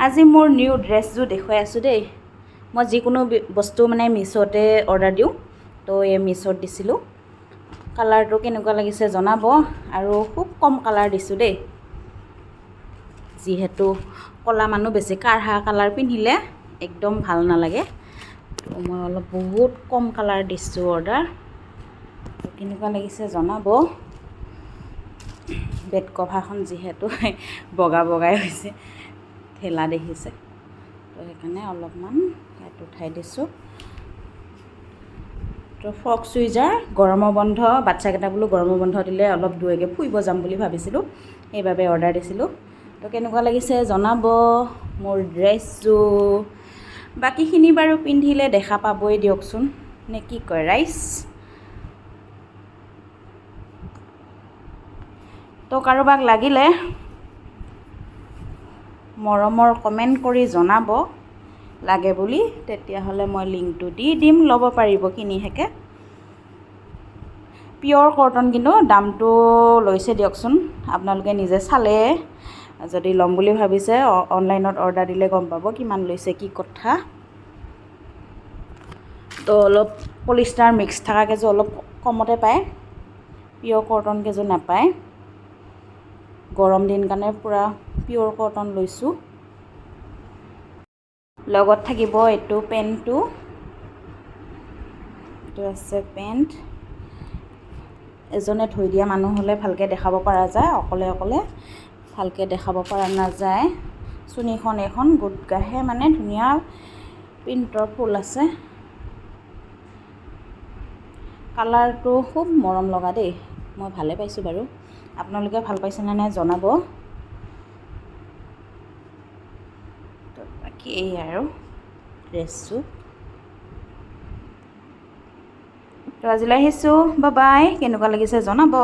আজি মোৰ নিউ ড্ৰেছযোৰ দেখুৱাই আছোঁ দেই। মই যিকোনো বস্তু মানে মিছ'তে অৰ্ডাৰ দিওঁ, তো এই মিছ'ত দিছিলোঁ। কালাৰটো কেনেকুৱা লাগিছে জনাব, আৰু খুব কম কালাৰ দিছোঁ দেই, যিহেতু ক'লা মানুহ বেছি কাঢ়া কালাৰ পিন্ধিলে একদম ভাল নালাগে। তো মই অলপ বহুত কম কালাৰ দিছোঁ অৰ্ডাৰ। তো কেনেকুৱা লাগিছে জনাব। বেড কভাৰখন যিহেতু বগা বগাই হৈছে, ঠেলা দেখিছে, তো সেইকাৰণে অলপমান ইয়াত উঠাই দিছোঁ। তো ফ্ৰক চুইজাৰ গৰমৰ বন্ধ, বাচ্ছাকেইটা বোলো গৰমৰ বন্ধ দিলে অলপ দূৰৈকে ফুৰিব যাম বুলি ভাবিছিলোঁ, সেইবাবে অৰ্ডাৰ দিছিলোঁ। তো কেনেকুৱা লাগিছে জনাব মোৰ ড্ৰেছযোৰ। বাকীখিনি বাৰু পিন্ধিলে দেখা পাবই দিয়কচোন, নে কি কয় ৰাইজ। তো কাৰোবাক লাগিলে মৰমৰ কমেণ্ট কৰি জনাব লাগে বুলি, তেতিয়াহ'লে মই লিংকটো দি দিম, ল'ব পাৰিব কিনিহেকে। পিয়ৰ কটন, কিন্তু দামটো লৈছে দিয়কচোন, আপোনালোকে নিজে চালে যদি ল'ম বুলি ভাবিছে অনলাইনত অৰ্ডাৰ দিলে গম পাব কিমান লৈছে কি কথা। তো অলপ পলিষ্টাৰ মিক্স থকা কেইযোৰ অলপ কমতে পায়, পিয়ৰ কটন কেইযোৰ নাপায়। গৰম দিন কাৰণে পূৰা পিয়ৰ কটন লৈছোঁ। লগত থাকিব এইটো পেণ্টটো, এইটো আছে পেণ্ট। এজনে থৈ দিয়া মানুহ হ'লে ভালকৈ দেখাব পৰা যায়, অকলে অকলে ভালকৈ দেখাব পৰা নাযায়। চুনিখন এখন গোটগাহে মানে ধুনীয়া প্ৰিণ্টৰ ফুল আছে। কালাৰটো খুব মৰম লগা দেই, মই ভালে পাইছোঁ বাৰু। আপোনালোকে ভাল পাইছেনে নাই জনাব। তো বাকী এই আৰু ড্ৰেছযোৰ। তো আজিলৈ আহিছোঁ, বাই বাই। কেনেকুৱা লাগিছে জনাব।